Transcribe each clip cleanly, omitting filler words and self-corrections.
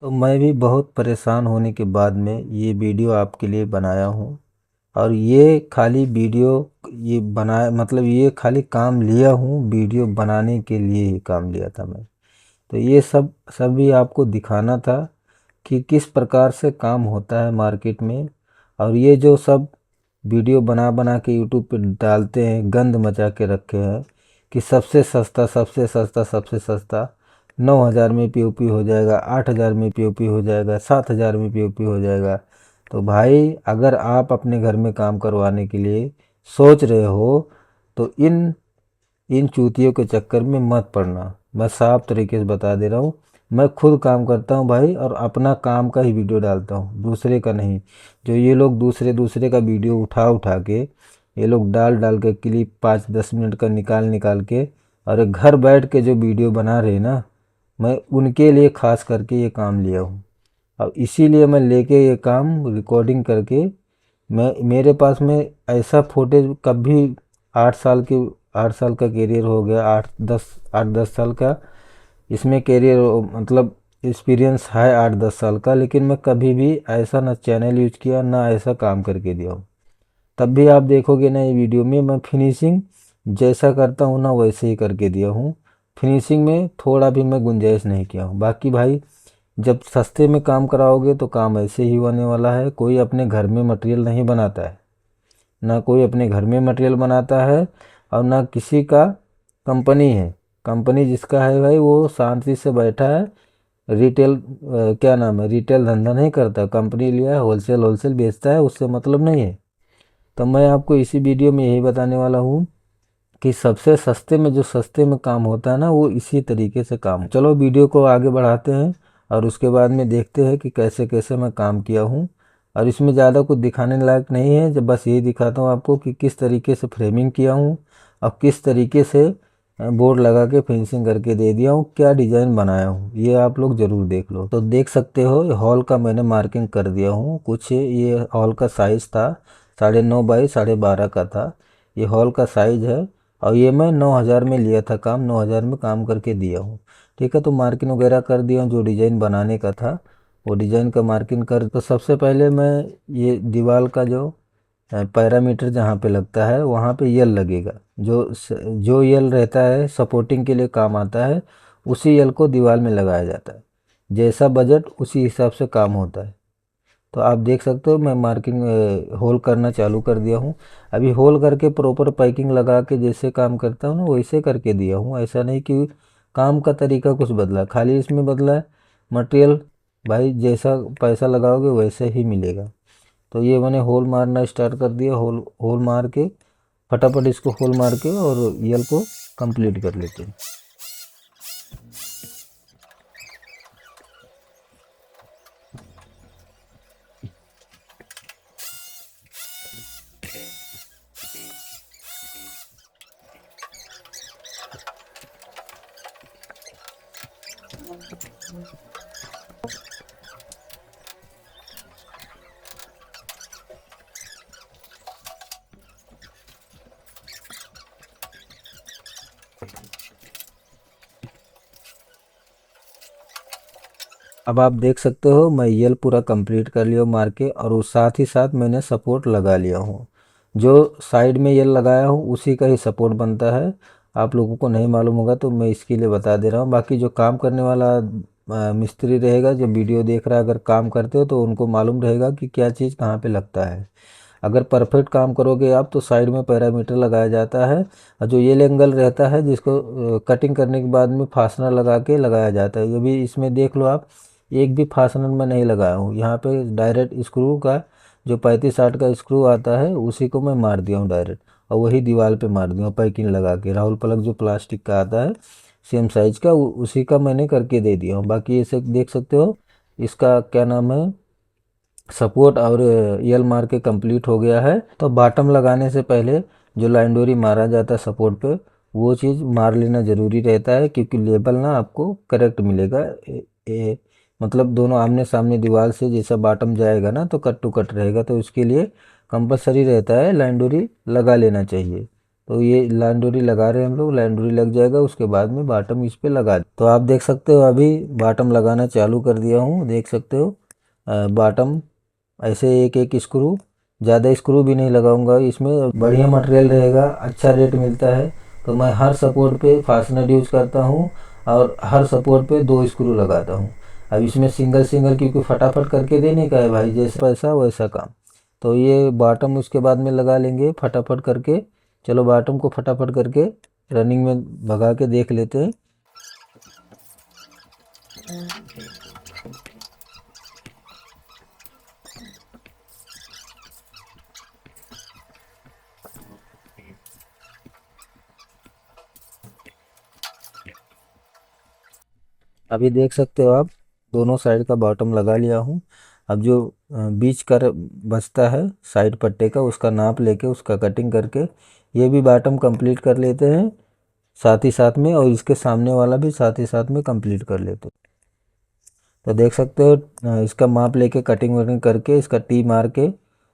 तो मैं भी बहुत परेशान होने के बाद में ये वीडियो आपके लिए बनाया हूँ। और ये खाली वीडियो ये बनाया मतलब ये खाली काम लिया हूँ, वीडियो बनाने के लिए ही काम लिया था मैं। तो ये सब भी आपको दिखाना था कि किस प्रकार से काम होता है मार्केट में। और ये जो सब वीडियो बना बना के यूट्यूब पे डालते हैं, गंद मचा के रखे हैं कि सबसे सस्ता सबसे सस्ता सबसे सस्ता 9,000 में पीओपी हो जाएगा, 8,000 में पीओपी हो जाएगा, 7,000 में पीओपी हो जाएगा। तो भाई अगर आप अपने घर में काम करवाने के लिए सोच रहे हो तो इन इन चूतियों के चक्कर में मत पड़ना। मैं साफ तरीके से बता दे रहा हूँ। मैं खुद काम करता हूँ भाई, और अपना काम का ही वीडियो डालता हूँ, दूसरे का नहीं। जो ये लोग दूसरे दूसरे का वीडियो उठा उठा के ये लोग डाल डाल के क्लिप 5-10 मिनट का निकाल निकाल के और घर बैठ के जो वीडियो बना रहे ना, मैं उनके लिए खास करके ये काम लिया हूँ। अब इसीलिए मैं लेके ये काम रिकॉर्डिंग करके मैं मेरे पास में ऐसा फुटेज कभी 8 साल का कैरियर हो गया, 8-10 साल का इसमें कैरियर मतलब एक्सपीरियंस है 8-10 साल का। लेकिन मैं कभी भी ऐसा ना चैनल यूज किया ना ऐसा काम करके दिया हूँ। तब भी आप देखोगे ना ये वीडियो में मैं फिनिशिंग जैसा करता हूँ ना वैसे ही करके दिया हूँ। फिनिशिंग में थोड़ा भी मैं गुंजाइश नहीं किया हूँ। बाकी भाई जब सस्ते में काम कराओगे तो काम ऐसे ही होने वाला है। कोई अपने घर में मटेरियल नहीं बनाता है, ना कोई अपने घर में मटेरियल बनाता है और ना किसी का कंपनी है। कंपनी जिसका है भाई वो शांति से बैठा है, रिटेल क्या नाम है, रिटेल धंधा नहीं करता। कंपनी लिया है, होलसेल होलसेल बेचता है, उससे मतलब नहीं है। तो मैं आपको इसी वीडियो में यही बताने वाला हूँ कि सबसे सस्ते में जो सस्ते में काम होता है ना वो इसी तरीके से काम। चलो वीडियो को आगे बढ़ाते हैं और उसके बाद में देखते हैं कि कैसे कैसे मैं काम किया हूँ। और इसमें ज़्यादा कुछ दिखाने लायक नहीं है, जब बस यही दिखाता हूँ आपको कि किस तरीके से फ्रेमिंग किया हूँ और किस तरीके से बोर्ड लगा के फिनिशिंग करके दे दिया हूँ, क्या डिज़ाइन बनाया हूँ, ये आप लोग ज़रूर देख लो। तो देख सकते हो हॉल का मैंने मार्किंग कर दिया हूँ। कुछ ये हॉल का साइज़ था 9.5 बाई 12.5 का था, ये हॉल का साइज़ है। और ये मैं 9,000 में लिया था काम, 9,000 में काम करके दिया हूँ। ठीक है, तो मार्किंग वगैरह कर दिया हूँ। जो डिज़ाइन बनाने का था वो डिज़ाइन का मार्किंग कर। तो सबसे पहले मैं ये दीवार का जो पैरामीटर जहाँ पे लगता है वहाँ पे यल लगेगा। जो यल रहता है सपोर्टिंग के लिए काम आता है, उसी यल को दीवार में लगाया जाता है। जैसा बजट उसी हिसाब से काम होता है। तो आप देख सकते हो मैं मार्किंग होल करना चालू कर दिया हूँ। अभी होल करके प्रॉपर पैकिंग लगा के जैसे काम करता हूँ ना वैसे करके दिया हूँ। ऐसा नहीं कि काम का तरीका कुछ बदला, खाली इसमें बदला है मटेरियल। भाई जैसा पैसा लगाओगे वैसे ही मिलेगा। तो ये मैंने होल मारना स्टार्ट कर दिया। होल होल मार के फटाफट इसको होल मार के और यल को कंप्लीट कर लेते हैं। अब आप देख सकते हो मैं यल पूरा कंप्लीट कर लिया मार के, और उस साथ ही साथ मैंने सपोर्ट लगा लिया हूँ। जो साइड में यल लगाया हूँ उसी का ही सपोर्ट बनता है। आप लोगों को नहीं मालूम होगा तो मैं इसके लिए बता दे रहा हूँ। बाकी जो काम करने वाला मिस्त्री रहेगा, जो वीडियो देख रहा है, अगर काम करते हो तो उनको मालूम रहेगा कि क्या चीज़ कहाँ पे लगता है। अगर परफेक्ट काम करोगे आप तो साइड में पैरामीटर लगाया जाता है, और जो ये एंगल रहता है जिसको कटिंग करने के बाद में फासनर लगा के लगाया जाता है। ये भी इसमें देख लो आप, एक भी फासनर मैं नहीं लगाया हूँ। यहाँ पे डायरेक्ट स्क्रू का जो 35-60 का स्क्रू आता है उसी को मैं मार दिया हूँ डायरेक्ट, और वही दीवार पे मार दिया हूँ पैकिंग लगा के। राहुल प्लग जो प्लास्टिक का आता है सेम साइज़ का उसी का मैंने करके दे दिया हूँ। बाकी ये सब देख सकते हो, इसका क्या नाम है सपोर्ट और यल मार के कंप्लीट हो गया है। तो बॉटम लगाने से पहले जो लाइन डोरी मारा जाता है सपोर्ट पे वो चीज़ मार लेना ज़रूरी रहता है, क्योंकि लेबल ना आपको करेक्ट मिलेगा। मतलब दोनों आमने सामने दीवार से जैसा बॉटम जाएगा ना तो कट टू कट रहेगा, तो इसके लिए कंपलसरी रहता है लाइन डोरी लगा लेना चाहिए। तो ये लाइन डोरी लगा रहे हैं हम लोग, लाइन डोरी लग जाएगा उसके बाद में बॉटम इस पे लगा। तो आप देख सकते हो अभी बॉटम लगाना चालू कर दिया हूँ, देख सकते हो बॉटम ऐसे एक एक स्क्रू, ज़्यादा स्क्रू भी नहीं लगाऊंगा इसमें, बढ़िया मटेरियल रहेगा, अच्छा रेट मिलता है। तो मैं हर सपोर्ट पे फास्टनर यूज करता हूँ और हर सपोर्ट पे 2 स्क्रू लगाता हूँ। अब इसमें सिंगल सिंगल क्योंकि फटाफट करके देने का है भाई, जैसा पैसा वैसा काम। तो ये बॉटम उसके बाद में लगा लेंगे फटाफट करके। चलो बॉटम को फटाफट करके रनिंग में भगा के देख लेते हैं। अभी देख सकते हो आप दोनों साइड का बॉटम लगा लिया हूँ। अब जो बीच का बचता है साइड पट्टे का, उसका नाप लेके उसका कटिंग करके ये भी बॉटम कंप्लीट कर लेते हैं साथ ही साथ में, और इसके सामने वाला भी साथ ही साथ में कंप्लीट कर लेते हैं। तो देख सकते हो इसका माप लेके कटिंग वटिंग करके इसका टी मार के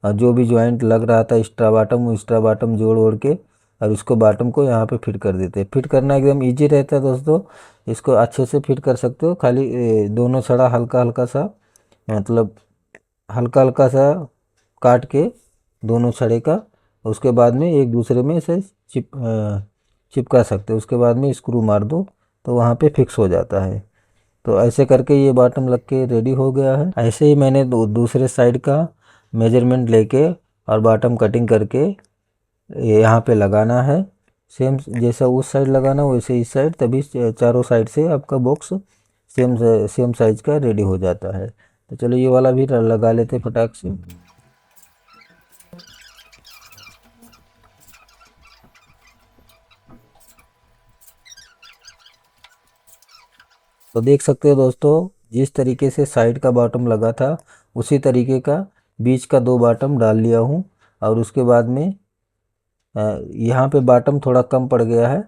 जो भी जॉइंट लग रहा था एक्स्ट्रा बॉटम जोड़ ओढ़ के और उसको बॉटम को यहाँ पे फिट कर देते हैं। फिट करना एकदम इजी रहता है दोस्तों, इसको अच्छे से फिट कर सकते हो। खाली दोनों छड़ा हल्का हल्का सा, मतलब हल्का हल्का सा काट के दोनों छड़े का, उसके बाद में एक दूसरे में इसे चिपका सकते हो। उसके बाद में स्क्रू मार दो तो वहाँ पे फिक्स हो जाता है। तो ऐसे करके ये बॉटम लग के रेडी हो गया है। ऐसे ही मैंने दूसरे साइड का मेजरमेंट लेके और बॉटम कटिंग करके यहाँ पे लगाना है। सेम जैसा उस साइड लगाना वैसे इस साइड, तभी चारों साइड से आपका बॉक्स सेम साइज का रेडी हो जाता है। तो चलो ये वाला भी लगा लेते फटाक से। तो देख सकते हो दोस्तों जिस तरीके से साइड का बॉटम लगा था उसी तरीके का बीच का 2 बॉटम डाल लिया हूँ। और उसके बाद में यहाँ पे बॉटम थोड़ा कम पड़ गया है,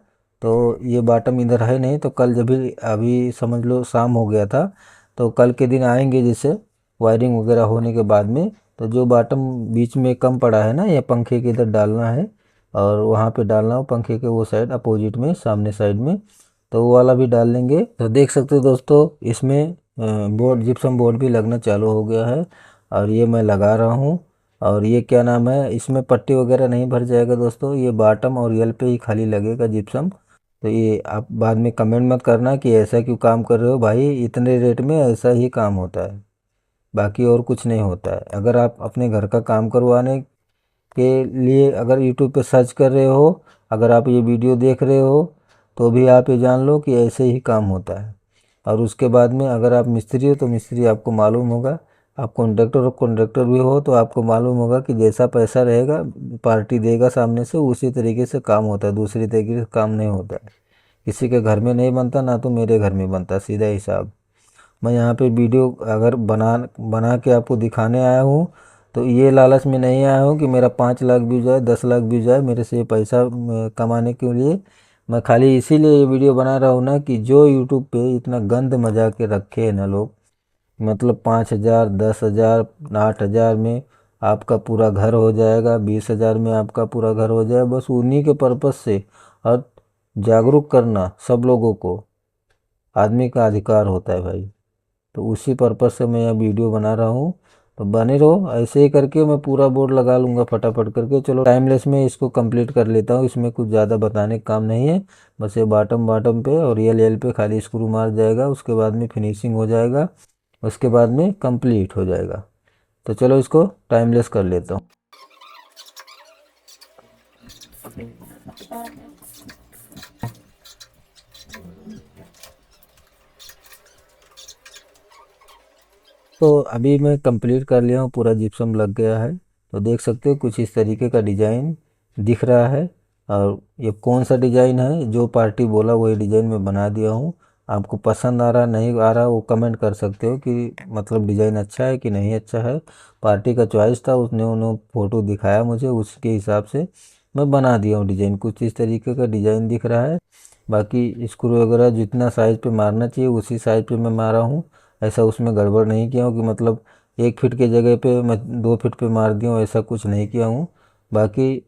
तो ये बॉटम इधर है नहीं। तो कल जब भी अभी समझ लो शाम हो गया था, तो कल के दिन आएंगे जैसे वायरिंग वगैरह होने के बाद में, तो जो बॉटम बीच में कम पड़ा है ना, ये पंखे के इधर डालना है और वहाँ पे डालना हो पंखे के वो साइड अपोजिट में सामने साइड में, तो वो वाला भी डाल लेंगे। तो देख सकते हो दोस्तों इसमें बोर्ड जिप्सम बोर्ड भी लगना चालू हो गया है और ये मैं लगा रहा हूँ। और ये क्या नाम है, इसमें पट्टी वगैरह नहीं भर जाएगा दोस्तों, ये बॉटम और यल पे ही खाली लगेगा जिप्सम। तो ये आप बाद में कमेंट मत करना कि ऐसा क्यों काम कर रहे हो भाई, इतने रेट में ऐसा ही काम होता है, बाकी और कुछ नहीं होता है। अगर आप अपने घर का काम करवाने के लिए अगर यूट्यूब पे सर्च कर रहे हो, अगर आप ये वीडियो देख रहे हो, तो भी आप ये जान लो कि ऐसे ही काम होता है। और उसके बाद में अगर आप मिस्त्री हो तो मिस्त्री आपको मालूम होगा, आप कॉन्ट्रैक्टर भी हो तो आपको मालूम होगा कि जैसा पैसा रहेगा पार्टी देगा सामने से, उसी तरीके से काम होता है, दूसरी तरीके से काम नहीं होता है। किसी के घर में नहीं बनता, ना तो मेरे घर में बनता, सीधा हिसाब। मैं यहाँ पे वीडियो अगर बना बना के आपको दिखाने आया हूँ तो ये लालच में नहीं आया हूँ कि मेरा 5 लाख व्यूज आए 10 लाख व्यूज आए, मेरे से पैसा कमाने के लिए। मैं खाली इसीलिए ये वीडियो बना रहा हूँ ना कि जो यूट्यूब पे इतना गंद मजा के रखे हैं ना लोग, मतलब 5,000 10,000 8,000 में आपका पूरा घर हो जाएगा, 20,000 में आपका पूरा घर हो जाए, बस उन्हीं के पर्पज़ से। और जागरूक करना सब लोगों को आदमी का अधिकार होता है भाई, तो उसी पर्पज़ से मैं यह वीडियो बना रहा हूँ। तो बने रहो, ऐसे ही करके मैं पूरा बोर्ड लगा लूँगा फटाफट करके। चलो टाइमलेस में इसको कंप्लीट कर लेता हूँ, इसमें कुछ ज़्यादा बताने का काम नहीं है। बस ये बॉटम पे और ये पे खाली स्क्रू मार जाएगा, उसके बाद में फिनिशिंग हो जाएगा, उसके बाद में कंप्लीट हो जाएगा। तो चलो इसको टाइमलेस कर लेता हूँ। तो अभी मैं कंप्लीट कर लिया हूँ, पूरा जिप्सम लग गया है। तो देख सकते हो कुछ इस तरीके का डिज़ाइन दिख रहा है। और ये कौन सा डिज़ाइन है, जो पार्टी बोला वही डिज़ाइन मैं बना दिया हूँ। आपको पसंद आ रहा नहीं आ रहा वो कमेंट कर सकते हो कि मतलब डिज़ाइन अच्छा है कि नहीं अच्छा है। पार्टी का चॉइस था, उसने उन्होंने फ़ोटो दिखाया मुझे, उसके हिसाब से मैं बना दिया हूँ डिज़ाइन। कुछ इस तरीके का डिज़ाइन दिख रहा है। बाकी स्क्रू वगैरह जितना साइज़ पे मारना चाहिए उसी साइज़ पे मैं मारा हूँ, ऐसा उसमें गड़बड़ नहीं किया हूँ कि मतलब 1 फीट के जगह पे मैं 2 फीट पे मार दिया हूँ, ऐसा कुछ नहीं किया हूँ। बाकी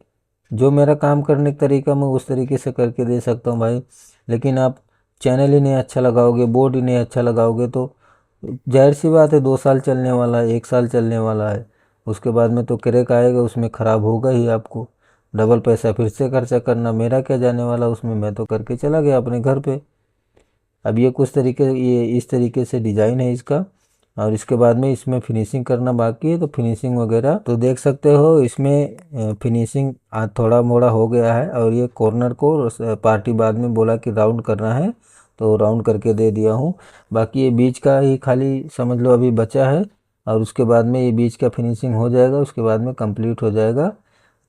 जो मेरा काम करने का तरीका मैं उस तरीके से करके दे सकता हूँ भाई। लेकिन आप चैनल ही नहीं अच्छा लगाओगे, बोर्ड ही नहीं अच्छा लगाओगे तो जाहिर सी बात है 2 साल चलने वाला है, 1 साल चलने वाला है, उसके बाद में तो क्रैक आएगा, उसमें ख़राब होगा ही। आपको डबल पैसा फिर से खर्चा करना, मेरा क्या जाने वाला उसमें, मैं तो करके चला गया अपने घर पे। अब ये कुछ तरीके, ये इस तरीके से डिज़ाइन है इसका, और इसके बाद में इसमें फिनिशिंग करना बाकी है, तो फिनिशिंग वगैरह तो देख सकते हो इसमें फिनिशिंग थोड़ा मोड़ा हो गया है। और ये कॉर्नर को पार्टी बाद में बोला कि राउंड करना है तो राउंड करके दे दिया हूँ। बाकी ये बीच का ही खाली समझ लो अभी बचा है, और उसके बाद में ये बीच का फिनिशिंग हो जाएगा, उसके बाद में कंप्लीट हो जाएगा।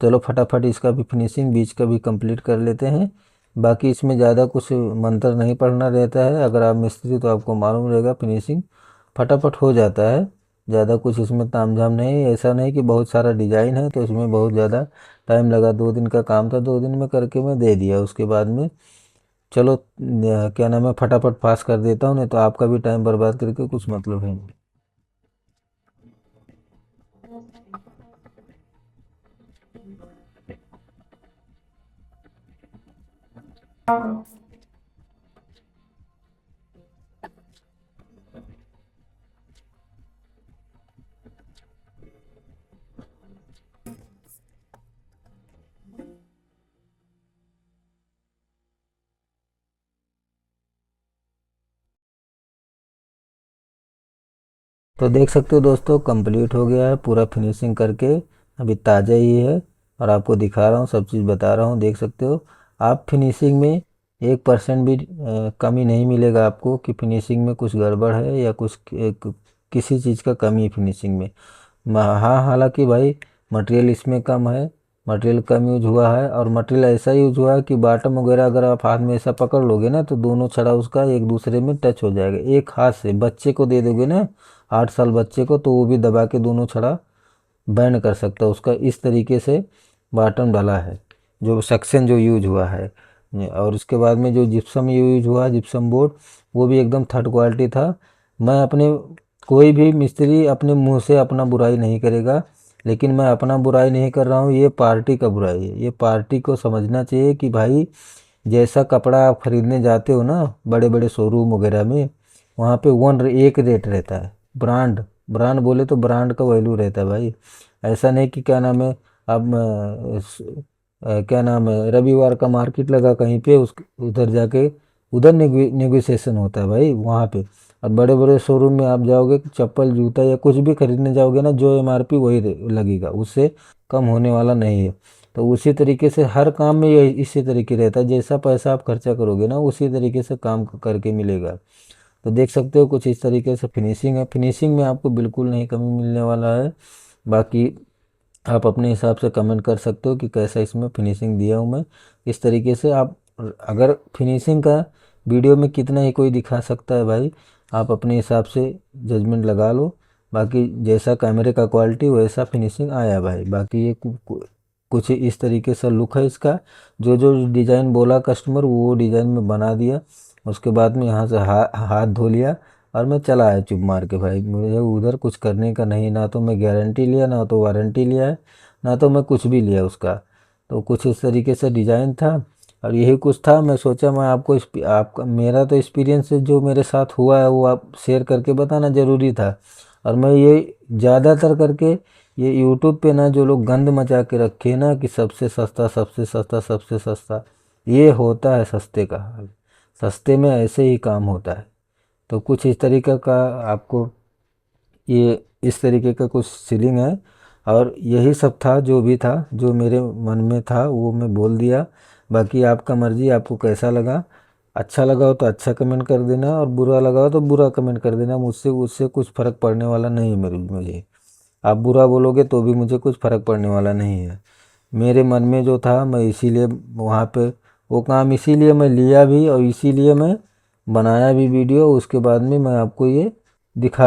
चलो फटाफट इसका भी फिनिशिंग बीच का भी कंप्लीट कर लेते हैं। बाकी इसमें ज़्यादा कुछ मंत्र नहीं पढ़ना रहता है, अगर आप मिस्त्री तो आपको मालूम रहेगा, फिनिशिंग फटाफट हो जाता है। ज़्यादा कुछ इसमें तामझाम नहीं, ऐसा नहीं कि बहुत सारा डिज़ाइन है तो इसमें बहुत ज़्यादा टाइम लगा। 2 दिन का काम था, 2 दिन में करके मैं दे दिया। उसके बाद में चलो क्या नाम है, फटाफट पास कर देता हूँ, नहीं तो आपका भी टाइम बर्बाद करके कुछ मतलब है नहीं। तो देख सकते हो दोस्तों, कंप्लीट हो गया है पूरा फिनिशिंग करके, अभी ताज़ा ही है और आपको दिखा रहा हूँ, सब चीज़ बता रहा हूँ। देख सकते हो आप, फिनिशिंग में 1% भी कमी नहीं मिलेगा आपको कि फिनिशिंग में कुछ गड़बड़ है या कुछ किसी चीज़ का कमी है फिनिशिंग में। हाँ, हालांकि भाई मटेरियल इसमें कम है, मटेरियल कम यूज हुआ है, और मटेरियल ऐसा यूज हुआ है कि बॉटम वगैरह अगर आप हाथ में ऐसा पकड़ लोगे ना तो दोनों छड़ा उसका एक दूसरे में टच हो जाएगा। एक हाथ से बच्चे को दे दोगे ना, 8 साल बच्चे को, तो वो भी दबा के दोनों छड़ा बैंड कर सकता है उसका। इस तरीके से बॉटम डाला है, जो सेक्शन जो यूज हुआ है। और उसके बाद में जो जिप्सम यूज हुआ, जिप्सम बोर्ड, वो भी एकदम थर्ड क्वालिटी था। मैं अपने, कोई भी मिस्त्री अपने मुंह से अपना बुराई नहीं करेगा, लेकिन मैं अपना बुराई नहीं कर रहा हूँ, ये पार्टी का बुराई है। ये पार्टी को समझना चाहिए कि भाई जैसा कपड़ा आप खरीदने जाते हो ना बड़े बड़े शोरूम वगैरह में, वहाँ पे एक रेट रहता है। ब्रांड, ब्रांड बोले तो ब्रांड का वैल्यू रहता है भाई। ऐसा नहीं कि क्या नाम है, अब क्या नाम है, रविवार का मार्केट लगा कहीं पे, उस उधर जाके उधर नेगोशिएशन होता है भाई वहाँ पे। और बड़े बड़े शोरूम में आप जाओगे, चप्पल जूता या कुछ भी खरीदने जाओगे ना, जो एमआरपी वही लगेगा, उससे कम होने वाला नहीं है। तो उसी तरीके से हर काम में ये इसी तरीके रहता है, जैसा पैसा आप खर्चा करोगे ना उसी तरीके से काम करके मिलेगा। तो देख सकते हो कुछ इस तरीके से फिनिशिंग है, फिनिशिंग में आपको बिल्कुल नहीं कमी मिलने वाला है। बाकी आप अपने हिसाब से कमेंट कर सकते हो कि कैसा इसमें फिनिशिंग दिया हूँ मैं। इस तरीके से आप, अगर फिनिशिंग का वीडियो में कितना ही कोई दिखा सकता है भाई, आप अपने हिसाब से जजमेंट लगा लो। बाकी जैसा कैमरे का क्वालिटी वैसा फिनिशिंग आया भाई। बाकी ये कुछ इस तरीके से लुक है इसका। जो जो डिज़ाइन बोला कस्टमर वो डिज़ाइन में बना दिया। उसके बाद में यहाँ से हाथ धो लिया और मैं चला आया चुप मार के भाई। मुझे उधर कुछ करने का नहीं, ना तो मैं गारंटी लिया, ना तो वारंटी लिया है, ना तो मैं कुछ भी लिया उसका। तो कुछ इस तरीके से डिज़ाइन था और यही कुछ था। मैं सोचा मैं आपको आपका, मेरा तो एक्सपीरियंस जो मेरे साथ हुआ है वो आप शेयर करके बताना ज़रूरी था। और मैं ये ज़्यादातर करके ये यूट्यूब पे ना जो लोग गंद मचा के रखे ना कि सबसे सस्ता, सबसे सस्ता, सबसे सस्ता, ये होता है सस्ते का हाल। सस्ते में ऐसे ही काम होता है। तो कुछ इस तरीके का आपको, ये इस तरीके का कुछ सीलिंग है। और यही सब था, जो भी था, जो मेरे मन में था वो मैं बोल दिया। बाकी आपका मर्जी, आपको कैसा लगा। अच्छा लगा हो तो अच्छा कमेंट कर देना, और बुरा लगा हो तो बुरा कमेंट कर देना। मुझसे उससे कुछ फ़र्क पड़ने वाला नहीं है मेरे मुझे। आप बुरा बोलोगे तो भी मुझे कुछ फ़र्क पड़ने वाला नहीं है। मेरे मन में जो था मैं इसीलिए वहाँ पे वो काम इसीलिए मैं लिया भी, और इसीलिए मैं बनाया भी वीडियो। उसके बाद में मैं आपको ये दिखा